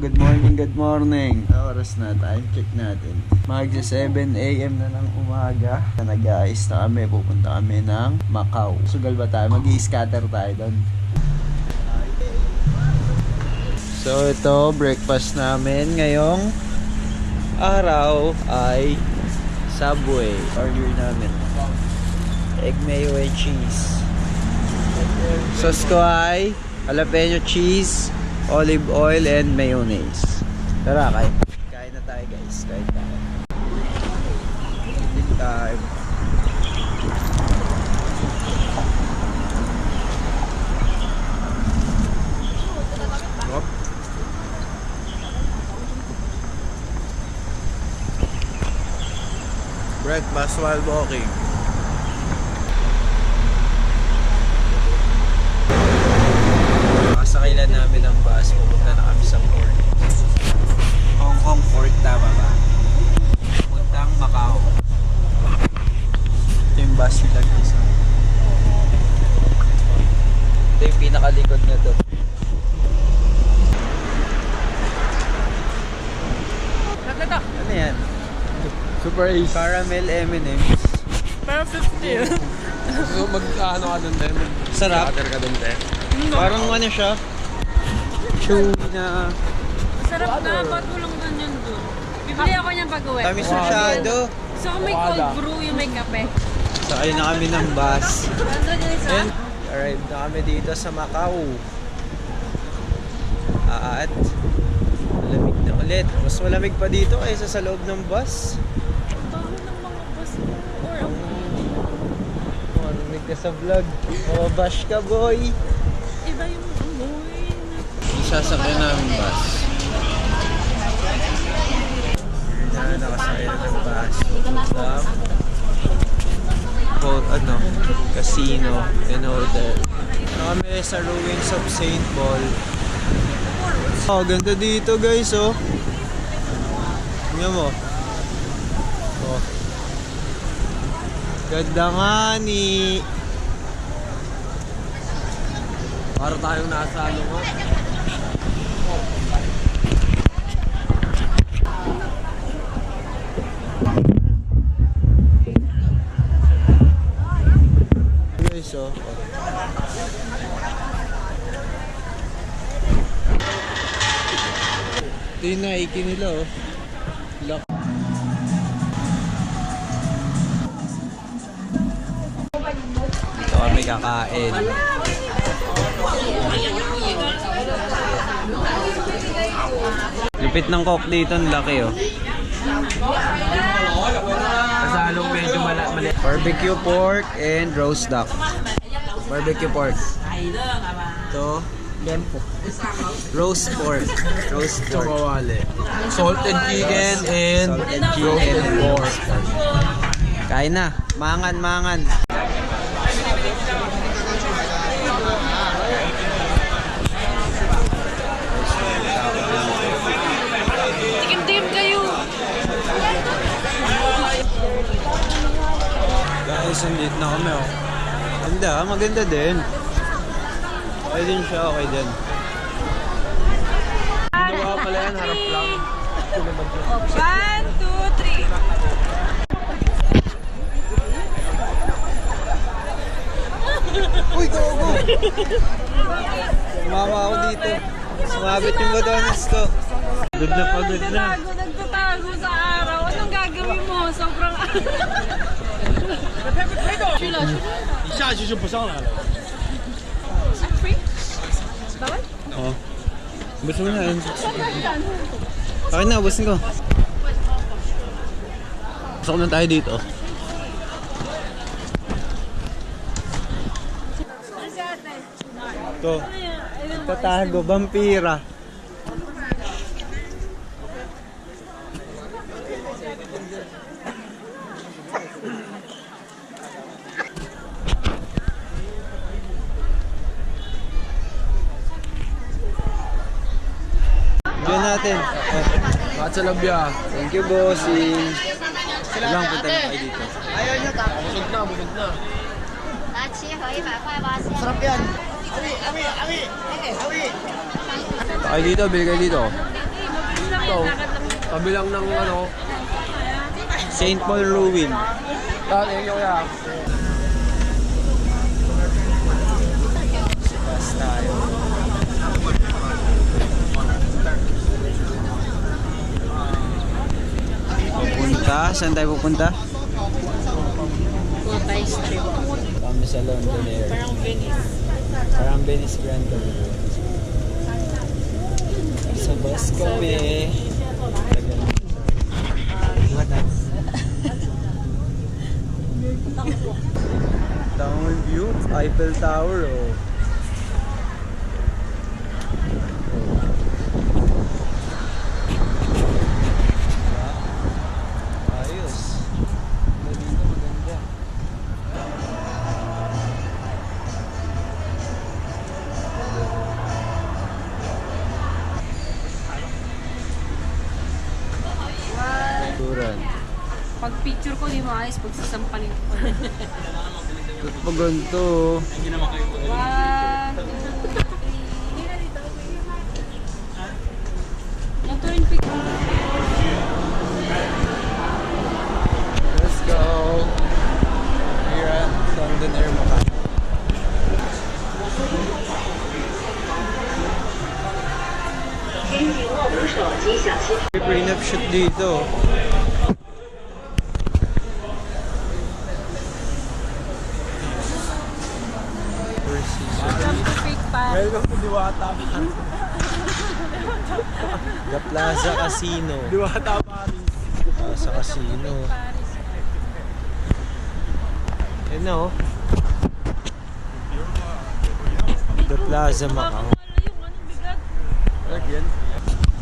good morning, good morning. Oras na, time check natin. Magsi 7 AM na ng umaga. Nag-aayos na kami, pupunta kami ng Macau. Sugal ba tayo? Mag-i-scatter tayo doon. So ito, breakfast namin ngayong araw ay Subway. Order namin egg mayo and cheese. Sauce ko ay jalapeno cheese, olive oil, and mayonnaise. Tara, kain na tayo guys. Kain tayo. Eating time. Hop. Breakfast while walking. Sakailan namin ang bus, pupunta na kami sa port. Hong Kong Port, tama ba? Puntang Macau. Ito yung bus nila guys. Ito yung pinakalikod na to. Ano yan? Super Ace. Caramel M&M's. Pero 50 yun. So mag-ano ka dun tayo? Sarap. Mag-scatter ka dun tayo? Parang ano siya? Chewy na. Masarap na, ba't walang ganyan doon? Bibili ako niyang pag-uwi. Tamis masyado. So kung may cold brew, yung may kape. Sakay na kami ng bus. Nandun yung isa? And arrived na kami dito sa Macau. At malamig na ulit. Mas malamig pa dito kaysa sa loob ng bus. Bago ng mga bus mo. Or ang Malamig ka sa vlog. Mababash ka boy. iba yung amoy. Sasakyan namin bus. Nakasakay na ng bus. Casino and hotel. Kami sa ruins of St. Paul. Oh, ganda dito guys, oh. Tingnan mo. Oh. Ganda nga ni. Para tayong nasa ano ko. Guys, oh. Ito yung Nike nila, oh. Lock. Dito kami kakain. Lupit ng coke dito, ang laki, oh. Kasalong medyo mali. Barbecue pork and roast duck. Barbecue pork. Ito, roast pork. Roast pork. Kawali. Salted chicken and Salted chicken and pork. Kain na. Mangan. Tikim-tikim kayo. Guys, andito na kami, oh. Ganda, maganda din. Okay din siya, okay din. Ginawa pala yan, harap lang. 1, 2, 3. Uy, go! Sumama ako dito. Sumabit yung batones ko. Good na pagod na. Nagtatago sa araw. Anong gagawin mo? Sobrang... 一下去就不上来了。 Free? Bawal? Oo. Gusto mo na yun. Akin na, ubusin ko. Pasok na tayo dito. Ito. Tatago, vampira. Diyan natin. Katsalabya. Thank you, bossing. Ilang punta na kayo dito. Busog na. 来吃可以100块吧，先。 Sarap yan. Kayo dito, bili kayo dito. ano, tabi lang ng ano. St. Paul Ruin. Thank you, kuya. Bus tayo. Pupunta? Saan tayo pupunta? Botay Strip. Kami sa London Air. Parang Venice. Parang Venice Grand kami. Sa bus kami. Tower view, Eiffel Tower, oh. Ayos. Dito maganda. Turan. Pag picture ko, di maayos. Pag sasampalin ko. Pag ganito, oh. 1, 2, 3. Ito rin picture. Let's go. Here at London Air Macau. Prenup shoot dito. Welcome to Fake Paris. Welcome to Diwata. The Plaza Casino. Diwata Paris. Plaza Casino. Paris. Yan na, oh. The Plaza Macau. Yung ano, bigat. Again.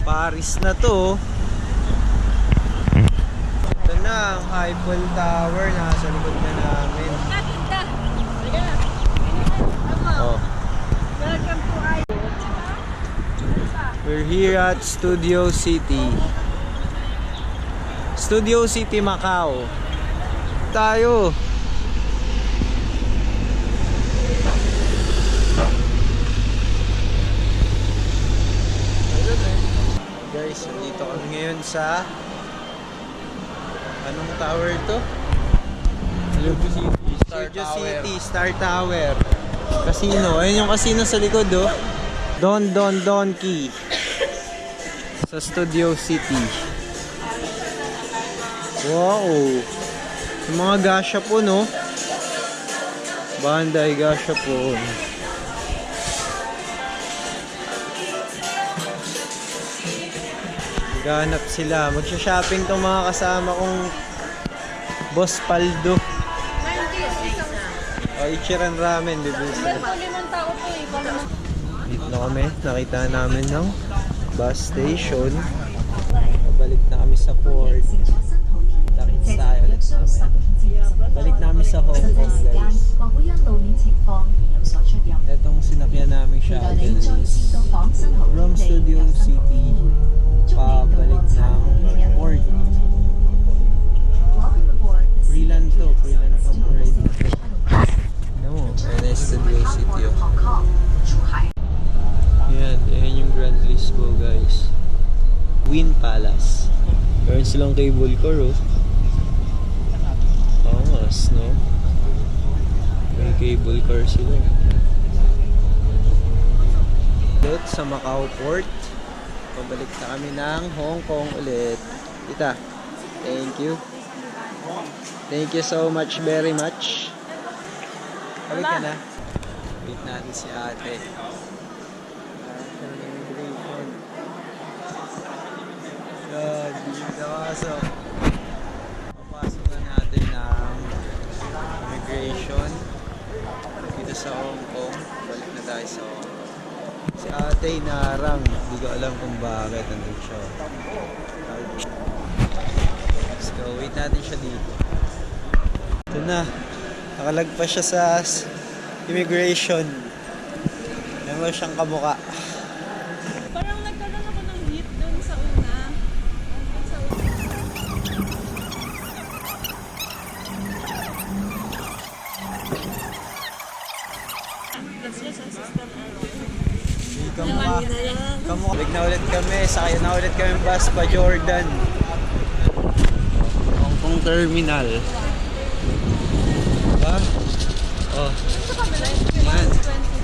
Paris na to. Ito na ang Eiffel Tower. Nasa likod na namin. Natinda. Sige na. Oh. Welcome to We're here at Studio City. Studio City, Macau. Tayo. Guys, dito kami ngayon sa anong tower to? Studio City, Star Tower. Casino. Ayun yung casino sa likod, oh. Don Key. Sa Studio City. Wow. Yung mga gasha po, no? Bandai gasha po. Ganap sila. Magsha-shopping tong mga kasama kong Boss Paldo. O, Ichiran Ramen, bibili sila. limang tao po eh. Dito na kami. Nakita namin ng bus station. Pabalik na kami sa port. Takits tayo ulit mamaya. Balik namin sa Hong Kong, guys. Itong sinakyan namin shuttle is from Studio City pabalik ng port. Freeland to. Freeland corporate. Ano mo? Ayan Studio City, oh. Ayan yung Grand Lisbo, guys. Wynn Palace. Meron silang cable car, oh. Angas, no? May cable car sila. Dito sa Macau Port. Pabalik na kami ng Hong Kong ulit. Tita, thank you. Thank you so much, very much. Balik ka na. Wait natin si ate. Yan, dito pasok. Papasok na natin ng immigration dito sa Hong Kong. Balik na tayo sa Hong Kong. Si ate inarang. Hindi ko alam kung bakit nandun siya. Let's go. Wait natin siya dito. Ito na. Nakalagpas siya sa immigration. Meron siyang kamuka. Parang nagkaroon ako ng hit doon sa una. Balik na ulit kami. Sakay na ulit kami bus pa Jordan. Hong Kong Terminal. Diba? Oh. Yan.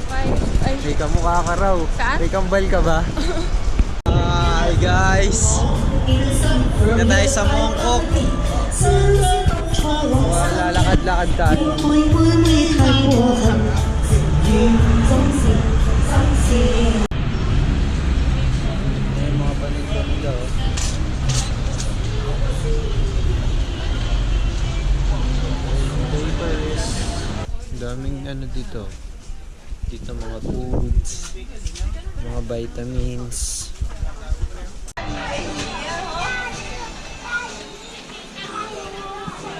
25. Ay, May kamukha ka raw. Saan? May kambal ka ba? Hi guys! Punta tayo sa Mongkok. Lalakad-lakad tayo. May mga paninda oh. Papers. Ang daming ano dito. Dito mga foods, mga vitamins.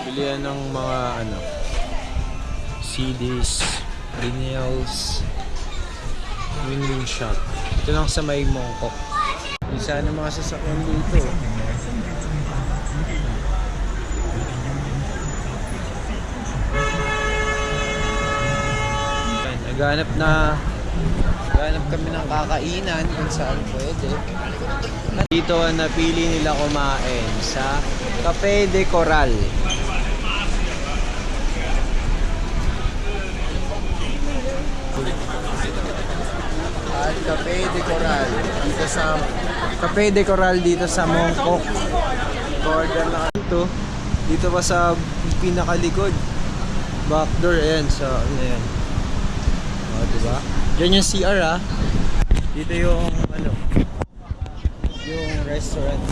Bilihan ng mga ano, CDs, vinyls, window shop. Ito lang sa may Mongkok. Isa na mga sasakyan dito. Naghanap kami ng kakainan kung saan pwede. Dito ang napili nila kumain sa Cafe de Coral. At Cafe de Coral dito sa Cafe de Coral dito sa Mongkok. Order na kami to. Dito pa sa pinakalikod. Backdoor, ayan. So, ayan. O, diba? Diyan yung CR ah. Dito yung ano, yung restaurant.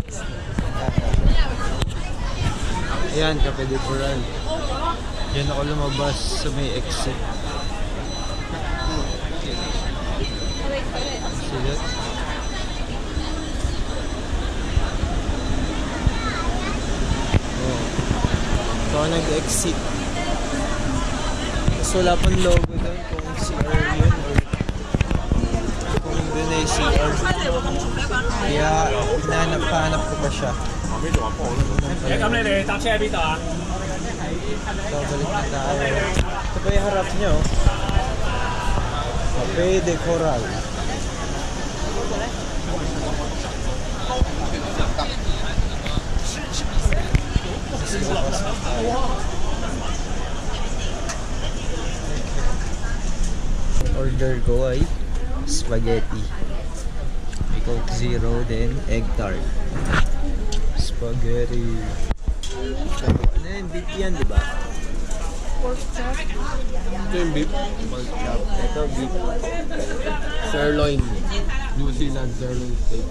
Ayan, Cafe de Coral. Diyan ako lumabas sa may exit. See that? Oh. Ito ako nag-exit. Tapos wala pang logo doon kung CR yun or kung doon ay CR. Kaya hinahanap ko pa siya. So, balik na tayo. Ito ba yung harap niyo? Cafe de Coral. Order ko ay spaghetti. May Coke Zero, then egg tart. Spaghetti. Ano yun? Beef yan, di ba? pork chop. Ito yung beef. Pork chop. Ito, beef. Sirloin. New Zealand sirloin steak.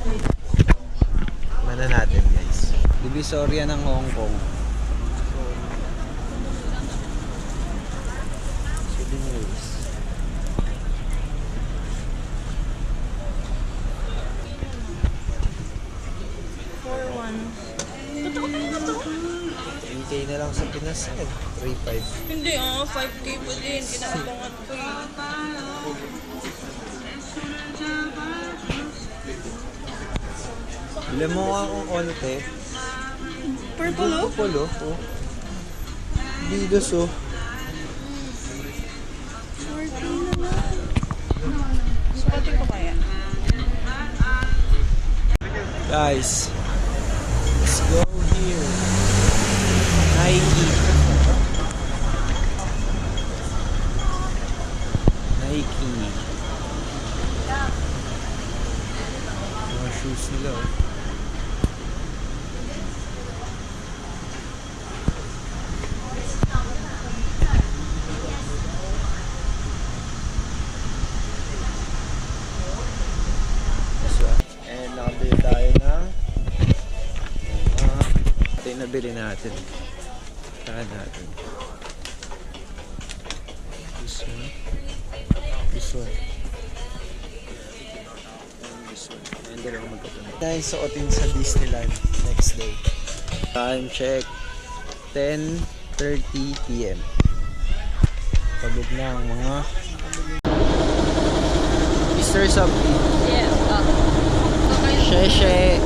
Mana natin, guys. Divisoria ng Hong Kong. Souvenirs. K na lang sa Pinas eh. 3.5. Hindi 5K pa din. Kinabangan ko eh. Ilan mo nga akong konti. Purple oh? Purple oh. Bidos oh. Sukatin ko kaya. Guys, let's go here. Nike. Mga shoes nila oh. And nakabili tayo ng ito yung nabili natin. Saan natin? This one. This one. And this one. Ayan, dalawa magkapunod. Tayo suotin sa Disneyland next day. Time check. 10:30 PM. Pagod na ang mga Mr. Sophie. Yeah. Okay. Sheshe.